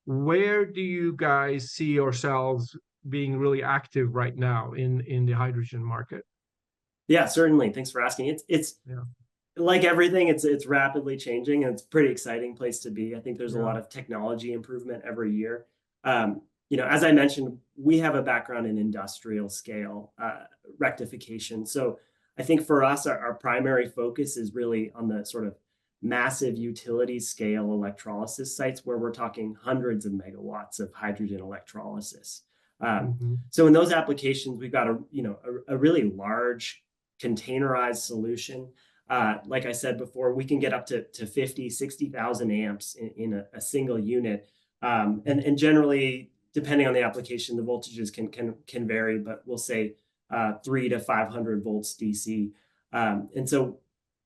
where do you guys see yourselves being really active right now in the hydrogen market? Yeah, certainly. Thanks for asking. It's Yeah, like everything, it's rapidly changing, and it's a pretty exciting place to be. I think there's a yeah, lot of technology improvement every year. As I mentioned, we have a background in industrial scale rectification. So I think for us, our primary focus is really on the sort of massive utility scale electrolysis sites where we're talking hundreds of megawatts of hydrogen electrolysis. hmm, So in those applications, we've got a really large containerized solution. Like I said before, we can get up to 50, 60,000 amps in a single unit. And generally, depending on the application, the voltages can vary, but we'll say 3 to 500 volts DC. And so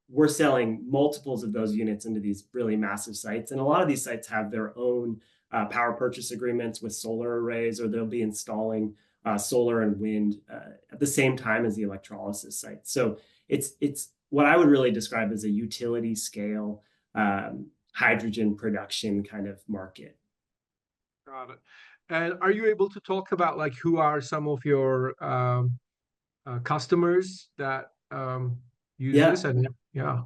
we're selling multiples of those units into these really massive sites. And a lot of these sites have their own power purchase agreements with solar arrays, or they'll be installing solar and wind at the same time as the electrolysis site. So it's what I would really describe as a utility scale hydrogen production kind of market. got it. And are you able to talk about like who are some of your customers that use this? Yeah, And yeah,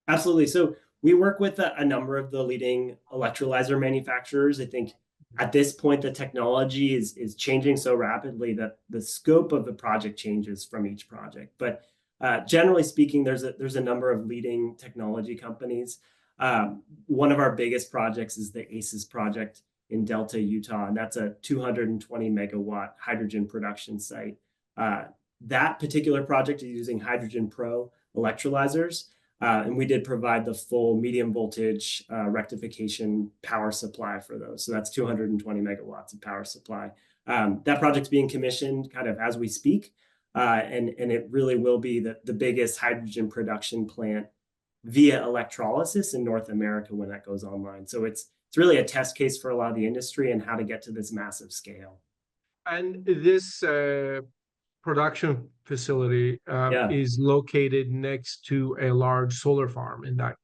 absolutely. So we work with a number of the leading electrolyzer manufacturers. I think at this point, the technology is changing so rapidly that the scope of the project changes from each project. But generally speaking, there's a number of leading technology companies. One of our biggest projects is the ACES project in Delta, Utah, and that's a 220 megawatt hydrogen production site. That particular project is using Hydrogen Pro electrolyzers. And we did provide the full medium voltage rectification power supply for those. So that's 220 megawatts of power supply. That project's being commissioned kind of as we speak. And it really will be the biggest hydrogen production plant via electrolysis in North America when that goes online. So it's really a test case for a lot of the industry and how to get to this massive scale. and this production facility Yeah. is located next to a large solar farm in that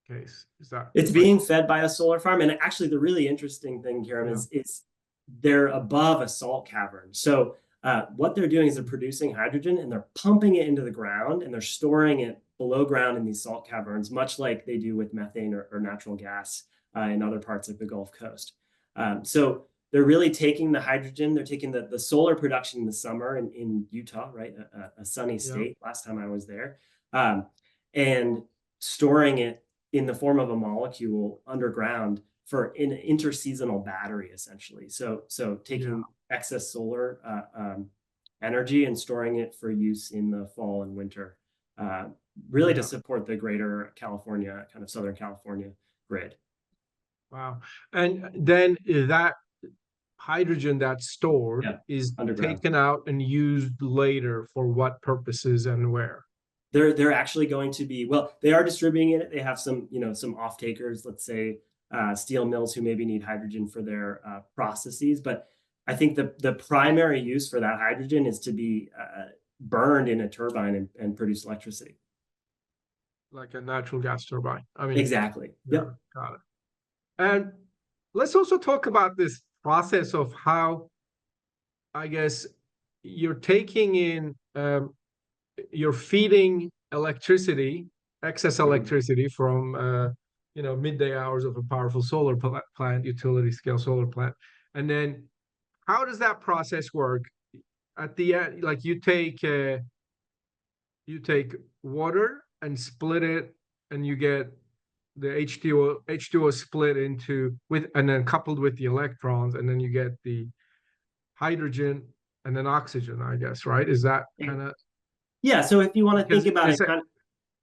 case. Is that It's right? being fed by a solar farm. And actually, the really interesting thing, Kiran, Yeah. is they're above a salt cavern. So what they're doing is they're producing hydrogen and they're pumping it into the ground and they're storing it below ground in these salt caverns, much like they do with methane or natural gas in other parts of the Gulf Coast. So they're really taking the hydrogen, they're taking the solar production in the summer in Utah, right? A sunny Yeah. state last time I was there, and storing it in the form of a molecule underground for an interseasonal battery, essentially. So Yeah. taking excess solar energy and storing it for use in the fall and winter, really to Yeah. support the greater California, kind of Southern California grid. Wow. And then that hydrogen that's stored Yeah, is underground. taken out and used later for what purposes and where? They're actually going to be, well, they are distributing it. They have some off takers, let's say steel mills who maybe need hydrogen for their processes. But I think the primary use for that hydrogen is to be burned in a turbine and produce electricity. Like a natural gas turbine. I mean, Exactly. yeah, Yep. got it. And let's also talk about this process of how, I guess, you're taking in, you're feeding electricity, excess Mhm. electricity from, midday hours of a powerful solar plant, utility scale solar plant. And then how does that process work? At the end, like you take water and split it, and you get the H2O split into with and then coupled with the electrons, and then you get the hydrogen and then oxygen, I guess, right? Is that kind of Yeah. So if you want to think because about it's it, a,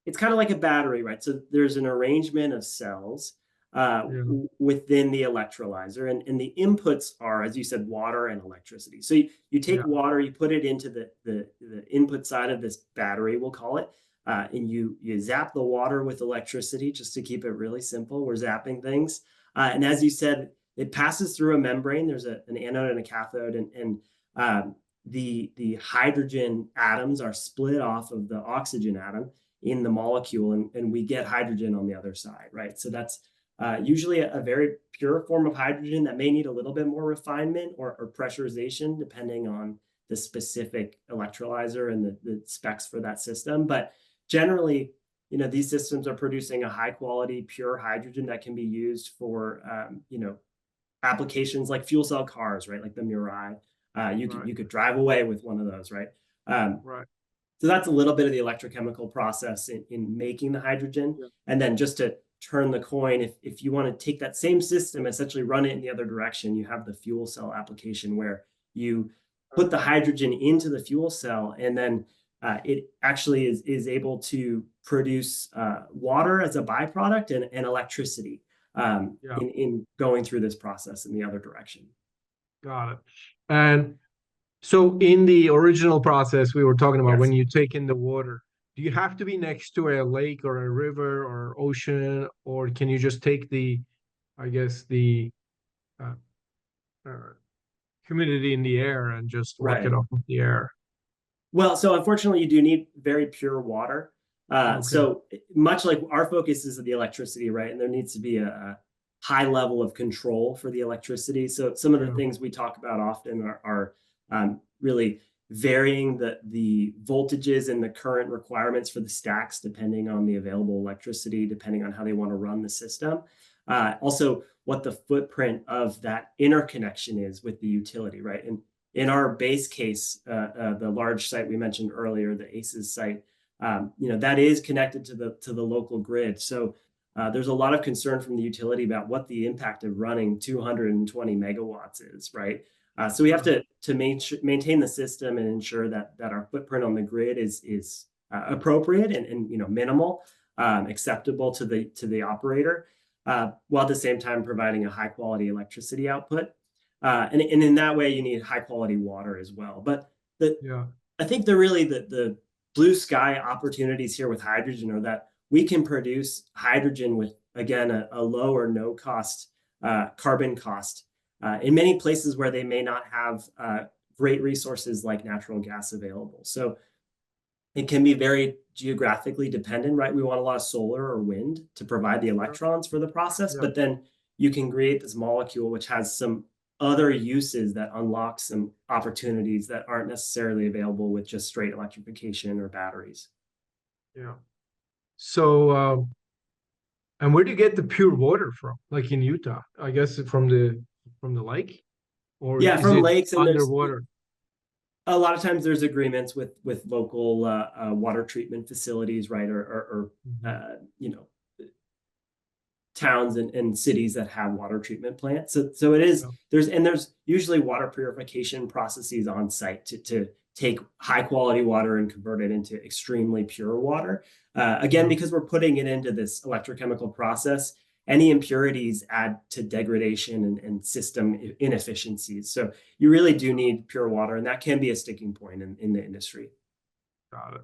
it's kind of like a battery, right? So there's an arrangement of cells yeah, within the electrolyzer, and the inputs are, as you said, water and electricity. So you take yeah, water, you put it into the input side of this battery, we'll call it, and you zap the water with electricity just to keep it really simple. We're zapping things, and as you said, it passes through a membrane. There's an anode and a cathode, and the hydrogen atoms are split off of the oxygen atom in the molecule, and we get hydrogen on the other side, right? So usually a very pure form of hydrogen that may need a little bit more refinement or pressurization, depending on the specific electrolyzer and the specs for that system. But generally, these systems are producing a high quality, pure hydrogen that can be used for, applications like fuel cell cars, right? Like the Mirai. You could drive away with one of those, right? Right. So that's a little bit of the electrochemical process in making the hydrogen. Yeah. And then just to turn the coin, if you want to take that same system, essentially run it in the other direction, you have the fuel cell application where you put the hydrogen into the fuel cell, and then it actually is able to produce water as a byproduct and electricity Yeah. in going through this process in the other direction. Got it. And so in the original process we were talking about, Yes. when you take in the water, do you have to be next to a lake or a river or ocean, or can you just take the, I guess, the uh, humidity in the air and just work Right. it off of the air? Well, so unfortunately, you do need very pure water. Okay. So much like our focus is the electricity, right? And there needs to be a high level of control for the electricity. So some of the Yeah. things we talk about often are really varying the voltages and the current requirements for the stacks, depending on the available electricity, depending on how they want to run the system. Also, what the footprint of that interconnection is with the utility, right? And in our base case, the large site we mentioned earlier, the ACES site, that is connected to the local grid. So there's a lot of concern from the utility about what the impact of running 220 megawatts is, right? So we have to maintain the system and ensure that our footprint on the grid is appropriate and minimal, acceptable to the operator, while at the same time providing a high quality electricity output. And in that way, you need high quality water as well. But Yeah. I think the blue sky opportunities here with hydrogen are that we can produce hydrogen with, again, a low or no cost carbon cost in many places where they may not have great resources like natural gas available. So it can be very geographically dependent, right? We want a lot of solar or wind to provide the electrons for the process, Yeah. but then you can create this molecule which has some other uses that unlock some opportunities that aren't necessarily available with just straight electrification or batteries. Yeah. So, and where do you get the pure water from? Like in Utah, I guess from the lake, or Yeah, is from it lakes, and there's underwater? a lot of times there's agreements with local water treatment facilities, right, or towns and cities that have water treatment plants. So it is, there's usually water purification processes on site to take high quality water and convert it into extremely pure water. Again, because we're putting it into this electrochemical process, any impurities add to degradation and system inefficiencies. So you really do need pure water, and that can be a sticking point in the industry. Got it.